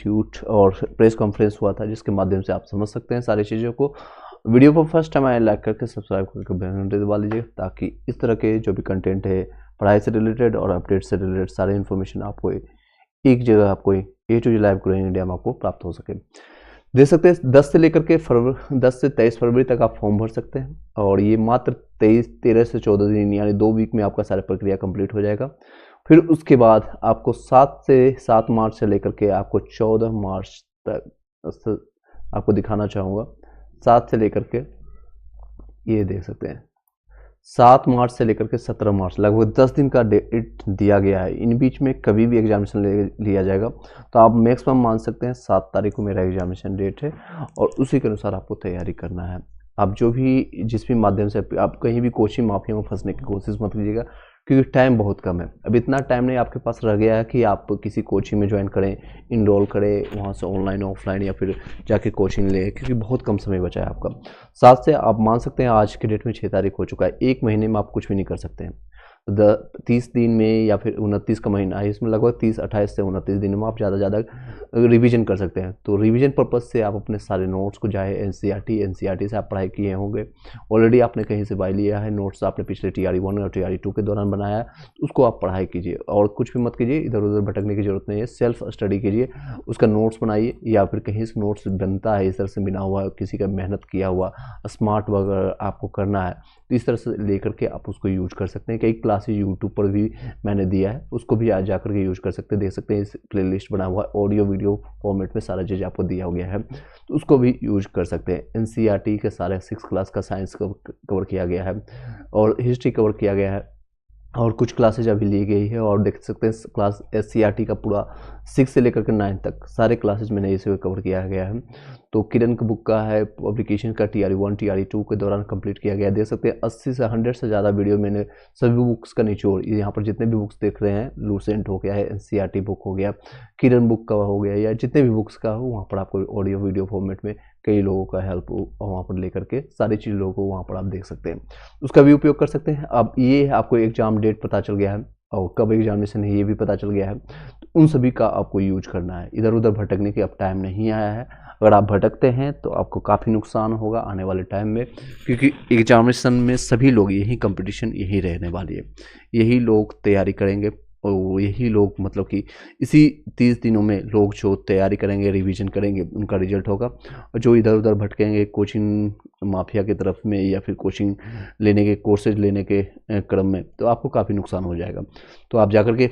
Institute और press conference हुआ था, जिसके माध्यम से आप समझ सकते हैं सारी चीज़ों को। वीडियो को फर्स्ट टाइम आए लाइक करके सब्सक्राइब करके बेल घंटी दबा लीजिए, ताकि इस तरह के जो भी कंटेंट है पढ़ाई से रिलेटेड और अपडेट से रिलेटेड सारे इन्फॉर्मेशन आपको एक जगह आपको A to Z live growing India में आपको प्राप्त हो सके। देख सकते हैं 10 से लेकर के 10 से 23 फरवरी तक आप फॉर्म भर सकते हैं, और ये मात्र 13 से 14 दिन यानी 2 वीक में आपका सारा प्रक्रिया कंप्लीट हो जाएगा। फिर उसके बाद आपको 7 मार्च से लेकर के आपको 14 मार्च तक आपको दिखाना चाहूँगा। 7 से लेकर के ये देख सकते हैं 7 मार्च से लेकर के 17 मार्च लगभग 10 दिन का डेट दिया गया है। इन बीच में कभी भी एग्जामिनेशन लिया जाएगा, तो आप मैक्सिमम मान सकते हैं 7 तारीख को मेरा एग्जामिनेशन डेट है, और उसी के अनुसार आपको तैयारी करना है। आप जिस भी माध्यम से आप कहीं भी कोचिंग माफिया में फंसने की कोशिश मत कीजिएगा, क्योंकि टाइम बहुत कम है। अब इतना टाइम नहीं आपके पास रह गया है कि आप किसी कोचिंग में ज्वाइन करें, इनरोल करें, वहाँ से ऑनलाइन ऑफलाइन या फिर जाके कोचिंग लें, क्योंकि बहुत कम समय बचा है आपका। 7 से आप मान सकते हैं आज के डेट में 6 तारीख हो चुका है, 1 महीने में आप कुछ भी नहीं कर सकते हैं। 30 दिन में या फिर 29 का महीना है, इसमें लगभग 28 से 29 दिन में आप ज़्यादा से ज़्यादा रिवीजन कर सकते हैं। तो रिवीजन पर्पज़ से आप अपने सारे नोट्स को चाहे एनसीईआरटी से आप पढ़ाई किए होंगे, ऑलरेडी आपने कहीं से बाय लिया है, नोट्स आपने पिछले TRE 1 और TRE 2 के दौरान बनाया है, तो उसको आप पढ़ाई कीजिए और कुछ भी मत कीजिए, इधर उधर भटकने की जरूरत नहीं है। सेल्फ स्टडी कीजिए, उसका नोट्स बनाइए, या फिर कहीं से नोट्स बनता है इस तरह से बिना हुआ, किसी का मेहनत किया हुआ स्मार्ट वर्क आपको करना है, तो इस तरह से लेकर के आप उसको यूज कर सकते हैं। कई क्लासेज यूट्यूब पर भी मैंने दिया है, उसको भी आज जाकर के यूज कर सकते हैं। देख सकते हैं इस प्लेलिस्ट बना हुआ है, ऑडियो वीडियो फॉर्मेट में सारा चीज़ आपको दिया गया है, तो उसको भी यूज कर सकते हैं। एनसीईआरटी के सारे 6 क्लास का साइंस कवर किया गया है, और हिस्ट्री कवर किया गया है, और कुछ क्लासेज अभी ली गई है। और देख सकते हैं क्लास SCRT का पूरा 6 से लेकर के 9 तक सारे क्लासेज मैंने इसे कवर किया गया है। तो किरण का बुक का है, पब्लिकेशन का TRE 1 TRE 2 के दौरान कंप्लीट किया गया। देख सकते हैं 80 से 100 से ज़्यादा वीडियो मैंने सभी बुक्स का निचोड़, यहाँ पर जितने भी बुक्स देख रहे हैं, लूसेंट हो गया है, NCERT बुक हो गया, किरण बुक का हो गया, या जितने भी बुक्स का हो, वहाँ पर आपको ऑडियो वीडियो फॉर्मेट में कई लोगों का हेल्प वहाँ पर लेकर के सारी चीज़ों को वहाँ पर आप देख सकते हैं, उसका भी उपयोग कर सकते हैं। अब ये आपको एग्जाम डेट पता चल गया है, और कब एग्जामिनेशन है ये भी पता चल गया है, तो उन सभी का आपको यूज करना है। इधर उधर भटकने की अब टाइम नहीं आया है। अगर आप भटकते हैं तो आपको काफ़ी नुकसान होगा आने वाले टाइम में, क्योंकि एग्जामिनेशन में सभी लोग यही कंपटीशन यही रहने वाली है, यही लोग तैयारी करेंगे, और यही लोग मतलब कि इसी 30 दिनों में लोग जो तैयारी करेंगे, रिवीजन करेंगे, उनका रिजल्ट होगा। और जो इधर उधर भटकेंगे कोचिंग माफिया की तरफ में, या फिर कोचिंग लेने के कोर्सेज लेने के क्रम में, तो आपको काफ़ी नुकसान हो जाएगा। तो आप जाकर के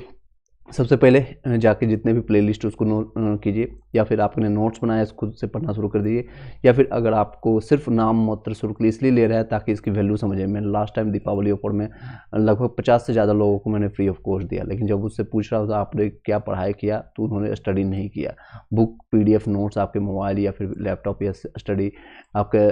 सबसे पहले जाके जितने भी प्लेलिस्ट उसको नोट कीजिए, या फिर आपने नोट्स बनाया खुद से पढ़ना शुरू कर दीजिए, या फिर अगर आपको सिर्फ नाम मात्र शुल्क इसलिए ले रहा है ताकि इसकी वैल्यू समझे। मैंने लास्ट टाइम दीपावली ऑफर में लगभग 50 से ज़्यादा लोगों को मैंने फ्री ऑफ कॉस्ट दिया, लेकिन जब उससे पूछ रहा था आपने क्या पढ़ाई किया, तो उन्होंने स्टडी नहीं किया। बुक PDF नोट्स आपके मोबाइल या फिर लैपटॉप या स्टडी आपके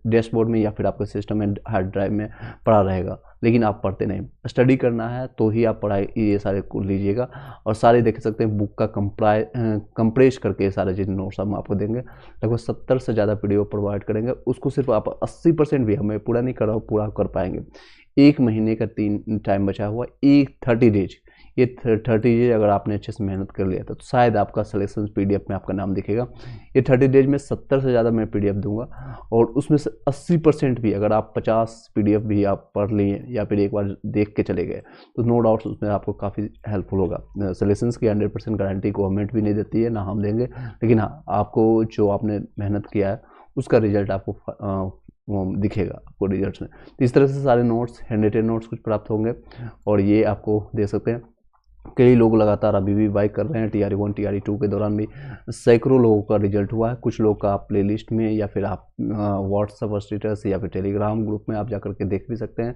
डैशबोर्ड में या फिर आपके सिस्टम में हार्ड ड्राइव में पड़ा रहेगा, लेकिन आप पढ़ते नहीं। स्टडी करना है तो ही आप पढ़ाई ये सारे को लीजिएगा, और सारे देख सकते हैं बुक का कंप्रेस करके सारे चीज़ नोट्स हम आपको देंगे। लगभग 70 से ज़्यादा PDF प्रोवाइड करेंगे, उसको सिर्फ आप 80% भी, हमें पूरा नहीं कर रहा हूँ, पूरा कर पाएंगे। 1 महीने का 3 टाइम बचा हुआ, 30 डेज, ये 30 डेज अगर आपने अच्छे से मेहनत कर लिया था, तो शायद आपका सिलेक्शन PDF में आपका नाम दिखेगा। ये 30 डेज में 70 से ज़्यादा मैं PDF दूंगा, और उसमें से 80% भी, अगर आप 50 PDF भी आप पढ़ लिए या फिर एक बार देख के चले गए, तो नो डाउट्स उसमें आपको काफ़ी हेल्पफुल होगा। सिलेक्शन की 100% गारंटी गवर्नमेंट भी नहीं देती है, ना हम देंगे, लेकिन हाँ, आपको जो आपने मेहनत किया है उसका रिजल्ट आपको दिखेगा आपको रिजल्ट्स में। तो इस तरह से सारे नोट्स, हैंड रिटेन नोट्स कुछ प्राप्त होंगे, और ये आपको दे सकते हैं। कई लोग लगातार अभी भी बाई कर रहे हैं, TRE 1 TRE 2 के दौरान भी सैकड़ों लोगों का रिजल्ट हुआ है। कुछ लोग का आप प्लेलिस्ट में, या फिर आप व्हाट्सएप स्टेटस या फिर टेलीग्राम ग्रुप में आप जाकर के देख भी सकते हैं।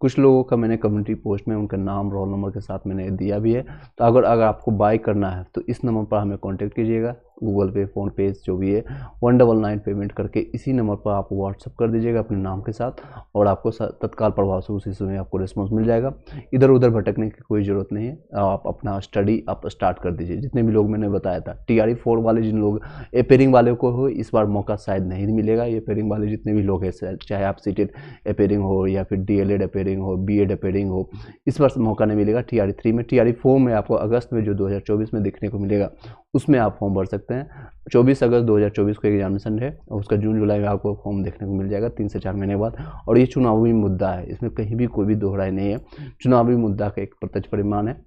कुछ लोगों का मैंने कम्युनिटी पोस्ट में उनका नाम, रोल नंबर के साथ मैंने दिया भी है। तो अगर आपको बाई करना है तो इस नंबर पर हमें कॉन्टेक्ट कीजिएगा, गूगल पे, फ़ोनपे जो भी है 199 पेमेंट करके इसी नंबर पर आप व्हाट्सअप कर दीजिएगा अपने नाम के साथ, और आपको तत्काल प्रभाव से उसी समय आपको रिस्पॉन्स मिल जाएगा। इधर उधर भटकने की कोई ज़रूरत नहीं है, आप अपना स्टडी आप स्टार्ट कर दीजिए। जितने भी लोग मैंने बताया था TRE 4 वाले जिन लोग अपेयरिंग वाले को हो, इस बार मौका शायद नहीं मिलेगा। ये अपेयरिंग वाले जितने भी लोग हैं, चाहे आप सीटेड अपेयरिंग हो या फिर DLED अपेयरिंग हो, BEd अपेयरिंग हो, इस बार मौका नहीं मिलेगा TRE 3 में। TRE 4 में आपको अगस्त में जो 2024 में देखने को मिलेगा, उसमें आप फॉर्म भर सकते हैं। 24 अगस्त 2024 को एग्जामिनेशन है, और उसका जून जुलाई में आपको फॉर्म देखने को मिल जाएगा 3 से 4 महीने बाद। और ये चुनावी मुद्दा है, इसमें कहीं भी कोई भी दोहराई नहीं है, चुनावी मुद्दा का एक प्रत्यक्ष परिमाण है।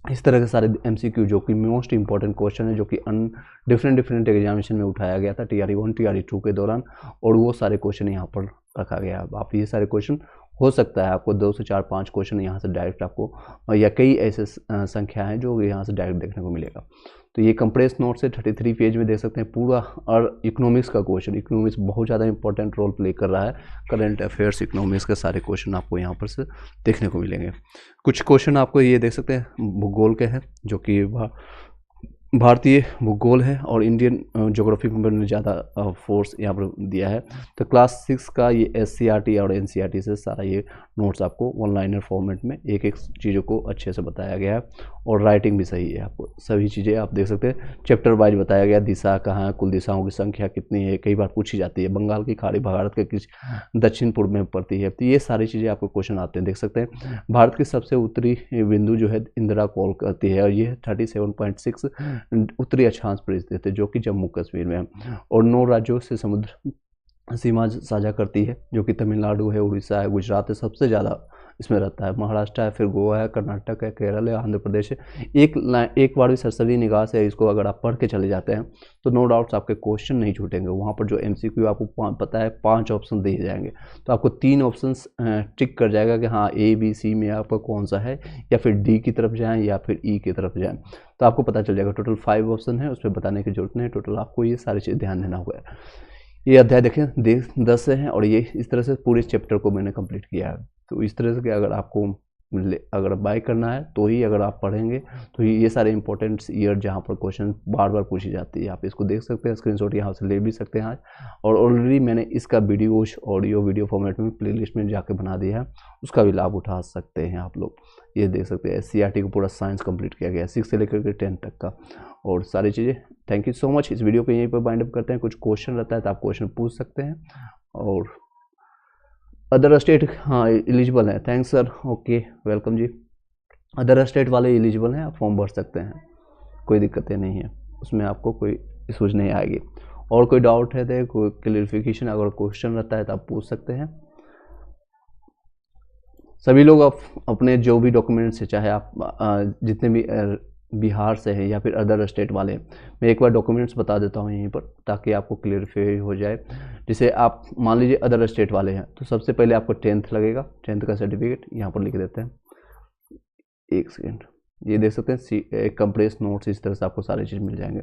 इस तरह के सारे MCQ जो कि मोस्ट इंपॉर्टेंट क्वेश्चन है, जो कि डिफरेंट एग्जामिनेशन में उठाया गया था TRE 1 TRE 2 के दौरान, और वो सारे क्वेश्चन यहाँ पर रखा गया है। आप ये सारे क्वेश्चन हो सकता है आपको 2 से 4-5 क्वेश्चन यहाँ से डायरेक्ट आपको, या कई ऐसे संख्या हैं जो यहाँ से डायरेक्ट देखने को मिलेगा। तो ये कंप्रेस नोट से 33 पेज में देख सकते हैं पूरा। और इकोनॉमिक्स का क्वेश्चन, इकोनॉमिक्स बहुत ज़्यादा इंपॉर्टेंट रोल प्ले कर रहा है, करंट अफेयर्स इकोनॉमिक्स के सारे क्वेश्चन आपको यहाँ पर से देखने को मिलेंगे। कुछ क्वेश्चन आपको ये देख सकते हैं भूगोल के हैं, जो कि भारतीय भूगोल है, और इंडियन ज्योग्राफी में ज़्यादा फोर्स यहाँ पर दिया है। तो क्लास 6 का ये SCRT और NCRT से सारा ये नोट्स आपको ऑनलाइनर फॉर्मेट में एक एक चीज़ों को अच्छे से बताया गया है, और राइटिंग भी सही है। आपको सभी चीज़ें आप देख सकते हैं, चैप्टर वाइज बताया गया, दिशा कहाँ है, कुल दिशाओं की संख्या कितनी है, कई बार पूछी जाती है। बंगाल की खाड़ी भारत के किस दक्षिण पूर्व में पड़ती है, तो ये सारी चीज़ें आपको क्वेश्चन आते हैं, देख सकते हैं। भारत की सबसे उत्तरी बिंदु जो है इंदिरा कॉल करती है, और ये 37.6 उत्तरी अक्षांश पर स्थित है, जो कि जम्मू कश्मीर में है, और 9 राज्यों से समुद्र सीमा साझा करती है, जो कि तमिलनाडु है, उड़ीसा है, गुजरात है, सबसे ज़्यादा इसमें रहता है, महाराष्ट्र है, फिर गोवा है, कर्नाटक है, केरल है, आंध्र प्रदेश है। एक बार भी सरसरी निगाह से इसको अगर आप पढ़ के चले जाते हैं तो नो डाउट्स आपके क्वेश्चन नहीं छूटेंगे। वहाँ पर जो MCQ आपको पता है 5 ऑप्शन दिए जाएंगे, तो आपको 3 ऑप्शन टिक कर जाएगा कि हाँ A B C में आपका कौन सा है, या फिर D की तरफ जाएँ या फिर E की तरफ जाएँ, तो आपको पता चल जाएगा। टोटल 5 ऑप्शन है, उसमें बताने की जरूरत नहीं, टोटल आपको ये सारी चीज़ ध्यान देना होगा। ये अध्याय देखें 10 से हैं, और ये इस तरह से पूरे चैप्टर को मैंने कंप्लीट किया है। तो इस तरह से अगर आपको अगर बाय करना है तो ही अगर आप पढ़ेंगे तो ये सारे इंपॉर्टेंट ईयर जहाँ पर क्वेश्चन बार बार पूछी जाती है, आप इसको देख सकते हैं, स्क्रीनशॉट यहाँ से ले भी सकते हैं आज। और ऑलरेडी मैंने इसका वीडियोज ऑडियो वीडियो फॉर्मेट में प्लेलिस्ट में जाके बना दिया है, उसका भी लाभ उठा सकते हैं आप लोग। ये देख सकते हैं SCRT को पूरा साइंस कंप्लीट किया गया है 6 से लेकर के 10 तक का, और सारी चीज़ें। Thank you so much. इस वीडियो को यहीं पर बाइंड अप करते हैं। कुछ क्वेश्चन रहता है तो आप क्वेश्चन पूछ सकते हैं। और अदर स्टेट हाँ एलिजिबल है, थैंक्स सर, ओके वेलकम जी। अदर स्टेट वाले एलिजिबल हैं, आप फॉर्म भर सकते हैं, कोई दिक्कतें नहीं है, उसमें आपको कोई इशूज नहीं आएगी। और कोई डाउट है तो कोई क्लियरिफिकेशन अगर क्वेश्चन रहता है तो आप पूछ सकते हैं। सभी लोग अपने जो भी डॉक्यूमेंट्स है, चाहे आप जितने भी बिहार से हैं या फिर अदर स्टेट वाले, मैं एक बार डॉक्यूमेंट्स बता देता हूँ यहीं पर ताकि आपको क्लियरिफाई हो जाए। जैसे आप मान लीजिए अदर स्टेट वाले हैं तो सबसे पहले आपको 10th लगेगा, 10th का सर्टिफिकेट यहाँ पर लिख देते हैं। एक सेकेंड, ये देख सकते हैं कंप्रेस नोट्स, इस तरह से आपको सारी चीज़ मिल जाएंगे।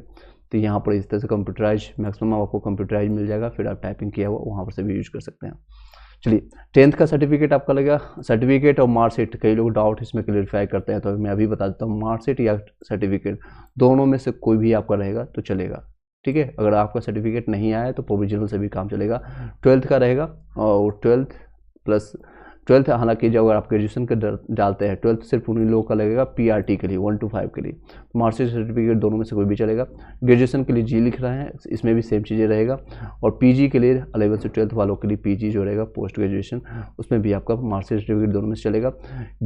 तो यहाँ पर इस तरह से कंप्यूटराइज मैक्सिमम आपको कंप्यूटराइज मिल जाएगा, फिर आप टाइपिंग किया हुआ वहाँ पर से भी यूज कर सकते हैं। चलिए 10th का सर्टिफिकेट आपका लगेगा, सर्टिफिकेट और मार्कशीट। कई लोग डाउट इसमें क्लियरिफाई करते हैं तो मैं अभी बता देता हूँ, मार्कशीट या सर्टिफिकेट दोनों में से कोई भी आपका रहेगा तो चलेगा, ठीक है। अगर आपका सर्टिफिकेट नहीं आया तो प्रोविजनल से भी काम चलेगा। 12th का रहेगा, और 12th हालांकि जब अगर आप ग्रेजुएशन के डालते हैं 12th सिर्फ उन्हीं लोगों का लगेगा PRT के लिए 1 to 5 के लिए, मार्कशीट सर्टिफिकेट दोनों में से कोई भी चलेगा। ग्रेजुएशन के लिए G लिख रहे हैं, इसमें भी सेम चीज़ें रहेगा। और PG के लिए 11 से 12th वालों के लिए PG जो रहेगा पोस्ट ग्रेजुएशन, उसमें भी आपका मार्कशीट सर्टिफिकेट दोनों में से चलेगा।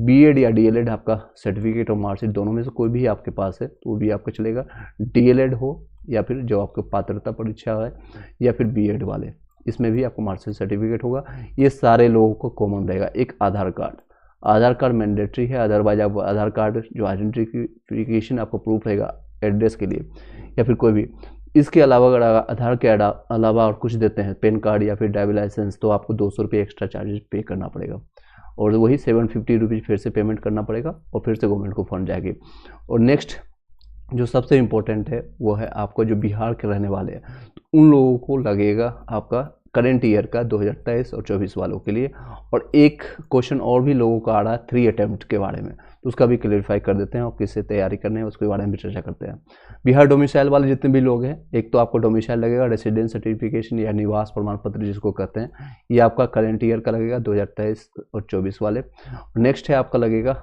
BEd या DLED आपका सर्टिफिकेट और मार्कशीट दोनों में से कोई भी आपके पास है तो वो भी आपका चलेगा। DLED हो या फिर जो आपको पात्रता परीक्षा है, या फिर BEd वाले, इसमें भी आपको मार्कशीट सर्टिफिकेट होगा। ये सारे लोगों को कॉमन रहेगा। एक आधार कार्ड मैंडेटरी है, अदरवाइज आप आधार कार्ड जो आइडेंटिफिकेशन आपको प्रूफ रहेगा एड्रेस के लिए, या फिर कोई भी। इसके अलावा अगर आधार के अलावा और कुछ देते हैं, पैन कार्ड या फिर ड्राइविंग लाइसेंस, तो आपको 200 रुपये एक्स्ट्रा चार्जेस पे करना पड़ेगा, और वही 750 रुपीज़ फिर से पेमेंट करना पड़ेगा, और फिर से गवर्नमेंट को फंड जाएगी। और नेक्स्ट जो सबसे इम्पोर्टेंट है वो है आपको जो बिहार के रहने वाले हैं, तो उन लोगों को लगेगा आपका करेंट ईयर का 2023 और 24 वालों के लिए। और एक क्वेश्चन और भी लोगों का आ रहा है 3 अटेम्प्ट के बारे में, तो उसका भी क्लियरफाई कर देते हैं और किससे तैयारी करने है उसके बारे में भी चर्चा करते हैं। बिहार डोमिसाइल वाले जितने भी लोग हैं, एक तो आपको डोमिसाइल लगेगा, रेसिडेंस सर्टिफिकेशन या निवास प्रमाण पत्र जिसको कहते हैं, ये आपका करेंट ईयर का लगेगा 2023 और 24 वाले। नेक्स्ट है आपका लगेगा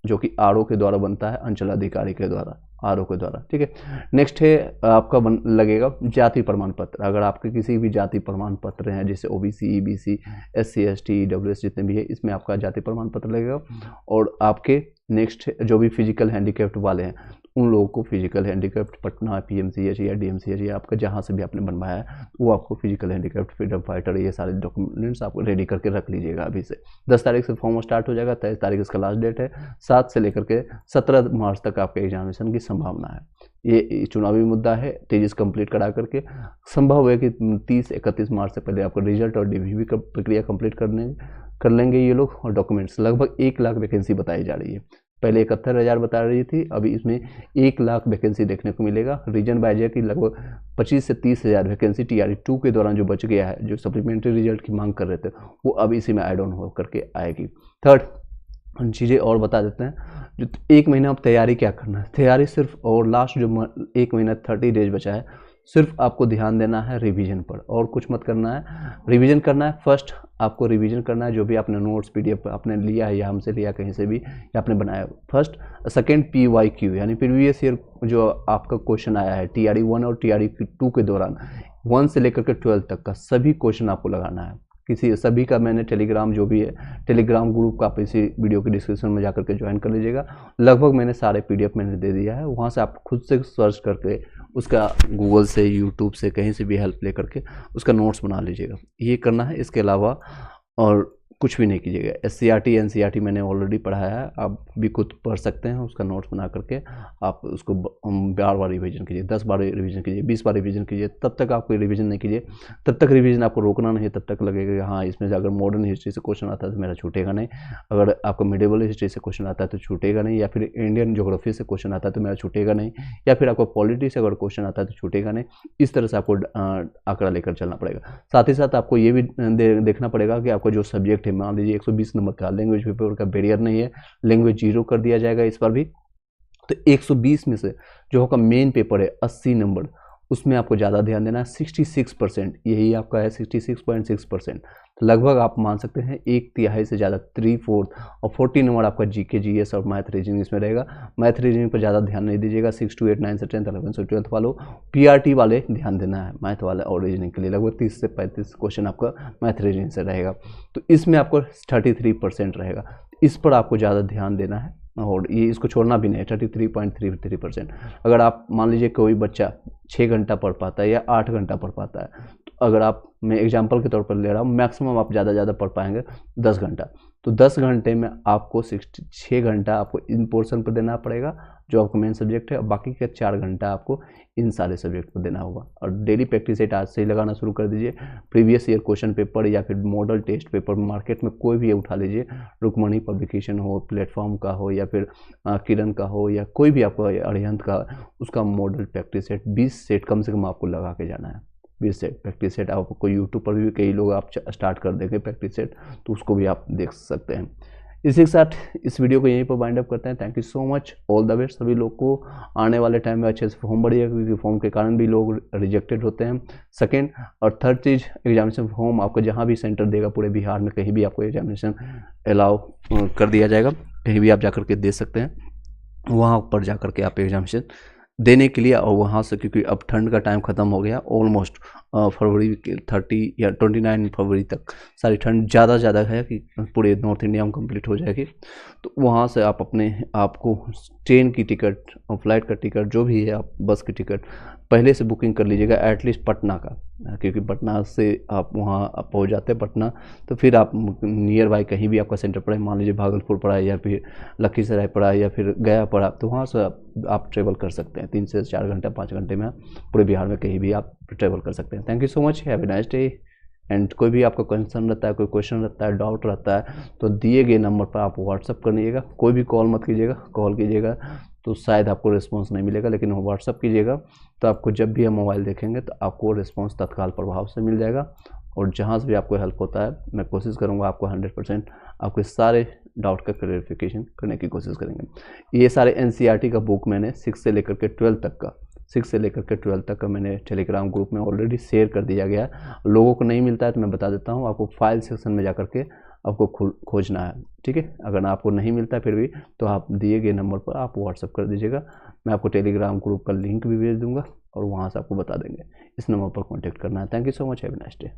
जो कि आरओ के द्वारा बनता है, अंचल अधिकारी के द्वारा, आरओ के द्वारा, ठीक है। नेक्स्ट है आपका लगेगा जाति प्रमाण पत्र। अगर आपके किसी भी जाति प्रमाण पत्र हैं जैसे OBC, EBC, SC, ST, EWS जितने भी है, इसमें आपका जाति प्रमाण पत्र लगेगा। और आपके नेक्स्ट जो भी फिजिकल हैंडीकैप्ड वाले हैं उन लोगों को फिजिकल हैंडीकैप्ड पटना पीएमसीएच या डीएमसीएच या आपका जहाँ से भी आपने बनवाया है वो आपको फिजिकल हैंडीकैप्ड फ्रीडम फाइटर ये सारे डॉक्यूमेंट्स आपको रेडी करके रख लीजिएगा अभी से। 10 तारीख से फॉर्म स्टार्ट हो जाएगा, 23 तारीख इसका लास्ट डेट है। 7 से लेकर के 17 मार्च तक आपके एग्जामिनेशन की संभावना है। ये चुनावी मुद्दा है, तेजी से कंप्लीट करा करके संभव है कि 30-31 मार्च से पहले आपका रिजल्ट और डीवीवी का प्रक्रिया कंप्लीट कर लेंगे ये लोग। और डॉक्यूमेंट्स लगभग 1 लाख वैकेंसी बताई जा रही है, पहले 71,000 बता रही थी, अभी इसमें 1 लाख वैकेंसी देखने को मिलेगा। रीजन वाइज है कि लगभग 25 से 30,000 वैकेंसी TRE2 के दौरान जो बच गया है, जो सप्लीमेंट्री रिजल्ट की मांग कर रहे थे, वो अब इसी में ऐड ऑन हो करके आएगी। थर्ड चीज़ें और बता देते हैं, जो 1 महीना अब तैयारी क्या करना है। तैयारी सिर्फ और लास्ट जो 1 महीना 30 डेज बचा है, सिर्फ आपको ध्यान देना है रिवीजन पर और कुछ मत करना है। रिवीजन करना है, फर्स्ट आपको रिवीजन करना है जो भी आपने नोट्स PDF आपने लिया है या हमसे लिया कहीं से भी या आपने बनाया फर्स्ट। सेकंड PYQ यानी प्रीवियस ईयर जो आपका क्वेश्चन आया है TRE1 और TRE2 के दौरान 1 से लेकर के 12 तक का सभी क्वेश्चन आपको लगाना है। किसी सभी का मैंने टेलीग्राम जो भी है टेलीग्राम ग्रुप का आप इसी वीडियो के डिस्क्रिप्शन में जाकर के ज्वाइन कर लीजिएगा। लगभग मैंने सारे PDF मैंने दे दिया है, वहाँ से आप खुद से सर्च करके उसका गूगल से यूट्यूब से कहीं से भी हेल्प ले करके उसका नोट्स बना लीजिएगा। ये करना है, इसके अलावा और कुछ भी नहीं कीजिएगा। SCRT NCRT मैंने ऑलरेडी पढ़ाया है, आप भी खुद पढ़ सकते हैं, उसका नोट्स बना करके आप उसको बार रिवीजन कीजिए, 10 बार रिवीजन कीजिए, 20 बार रिवीजन कीजिए। तब तक आप कोई रिवीजन नहीं कीजिए, तब तक रिवीजन आपको रोकना नहीं, तब तक लगेगा कि हाँ इसमें अगर मॉडर्न हिस्ट्री से क्वेश्चन आता है तो मेरा छूटेगा नहीं, अगर आपको मिडिवल हिस्ट्री से क्वेश्चन आता है तो छूटेगा नहीं, या फिर इंडियन ज्योग्राफी से क्वेश्चन आता है तो मेरा छूटेगा नहीं, या फिर आपको पॉलिटी से अगर क्वेश्चन आता है तो छूटेगा नहीं। इस तरह से आपको आंकड़ा लेकर चलना पड़ेगा। साथ ही साथ आपको ये भी देखना पड़ेगा कि आपका जो सब्जेक्ट है, मान लीजिए 120 नंबर का लैंग्वेज पेपर का बैरियर नहीं है, लैंग्वेज 0 कर दिया जाएगा इस बार भी। तो 120 में से जो आपका मेन पेपर है 80 नंबर, उसमें आपको ज़्यादा ध्यान देना है। 66% यही आपका है, 66.6%। तो लगभग आप मान सकते हैं 1/3 से ज़्यादा 3/4 और 40 नंबर आपका GK GS और मैथ रीजनिंग इसमें रहेगा। मैथ रीजनिंग पर ज़्यादा ध्यान नहीं दीजिएगा। 6 to 8 9 से 10 11 से 12 वालों PRT वाले ध्यान देना है मैथ वाले और रीजनिंग के लिए। लगभग 30 से 35 क्वेश्चन आपका मैथ रीजनिंग से रहेगा, तो इसमें आपको 33% रहेगा। इस पर आपको ज़्यादा ध्यान देना है और ये इसको छोड़ना भी नहीं है। 33.33%। अगर आप मान लीजिए कोई बच्चा 6 घंटा पढ़ पाता है या 8 घंटा पढ़ पाता है, तो अगर आप, मैं एग्जांपल के तौर पर ले रहा हूँ, मैक्सिमम आप ज़्यादा पढ़ पाएंगे 10 घंटा, तो 10 घंटे में आपको 6 घंटा आपको इन पोर्शन पर देना पड़ेगा जो आपका मेन सब्जेक्ट है, और बाकी के 4 घंटा आपको इन सारे सब्जेक्ट पर देना होगा। और डेली प्रैक्टिस सेट आज से ही लगाना शुरू कर दीजिए। प्रीवियस ईयर क्वेश्चन पेपर या फिर मॉडल टेस्ट पेपर मार्केट में कोई भी उठा लीजिए, रुकमणी पब्लिकेशन हो, प्लेटफॉर्म का हो, या फिर किरण का हो, या कोई भी आपका अरिहंत का, उसका मॉडल प्रैक्टिस सेट 20 सेट कम से कम आपको लगा के जाना है। 20 सेट प्रैक्टिस सेट आपको यूट्यूब पर भी कई लोग आप स्टार्ट कर देंगे प्रैक्टिस सेट, तो उसको भी आप देख सकते हैं। इसी के साथ इस वीडियो को यहीं पर वाइंड अप करते हैं। Thank you so much, all the best सभी लोग को। आने वाले टाइम में अच्छे से फॉर्म बढ़िएगा, क्योंकि फॉर्म के कारण भी लोग रिजेक्टेड होते हैं। सेकेंड और थर्ड चीज़, एग्जामिनेशन फॉर्म आपको जहाँ भी सेंटर देगा पूरे बिहार में कहीं भी आपको एग्जामिनेशन अलाउ कर दिया जाएगा, कहीं भी आप जाकर के दे सकते हैं। वहाँ पर जाकर के आप एग्जामिनेशन देने के लिए, और वहाँ से क्योंकि अब ठंड का टाइम ख़त्म हो गया, ऑलमोस्ट फरवरी 30 या 29 फरवरी तक सारी ठंड ज़्यादा है कि पूरे नॉर्थ इंडिया में कंप्लीट हो जाएगी। तो वहाँ से आप अपने आपको ट्रेन की टिकट और फ्लाइट का टिकट जो भी है, आप बस की टिकट पहले से बुकिंग कर लीजिएगा, एटलीस्ट पटना का, क्योंकि पटना से आप वहाँ आप पहुँच जाते हैं पटना, तो फिर आप नियर बाई कहीं भी आपका सेंटर पड़ा है, मान लीजिए भागलपुर पड़ा है या फिर लखीसराय पड़ा है या फिर गया पड़ा, तो वहाँ से आप ट्रेवल कर सकते हैं। 3 से 4 घंटे 5 घंटे में पूरे बिहार में कहीं भी आप ट्रेवल कर सकते हैं। Thank you so much, have a nice day. And कोई भी आपका कंसर्न रहता है, कोई क्वेश्चन रहता है, डाउट रहता है, तो दिए गए नंबर पर आप व्हाट्सअप कर लीजिएगा। कोई भी कॉल मत कीजिएगा, कॉल कीजिएगा तो शायद आपको रिस्पॉन्स नहीं मिलेगा, लेकिन व्हाट्सअप कीजिएगा तो आपको जब भी हम मोबाइल देखेंगे तो आपको रिस्पॉन्स तत्काल प्रभाव से मिल जाएगा। और जहाँ से भी आपको हेल्प होता है मैं कोशिश करूँगा आपको 100% आपके सारे डाउट का क्लैरिफिकेशन करने की कोशिश करेंगे। ये सारे NCERT का बुक मैंने 6 से लेकर के 12 तक का मैंने टेलीग्राम ग्रुप में ऑलरेडी शेयर कर दिया गया है। लोगों को नहीं मिलता है तो मैं बता देता हूँ, आपको फाइल सेक्शन में जा करके आपको खोजना है, ठीक है। अगर आपको नहीं मिलता फिर भी तो आप दिए गए नंबर पर आप व्हाट्सअप कर दीजिएगा, मैं आपको टेलीग्राम ग्रुप का लिंक भी भेज दूंगा और वहाँ से आपको बता देंगे। इस नंबर पर कॉन्टैक्ट करना है। Thank you so much, have a nice day.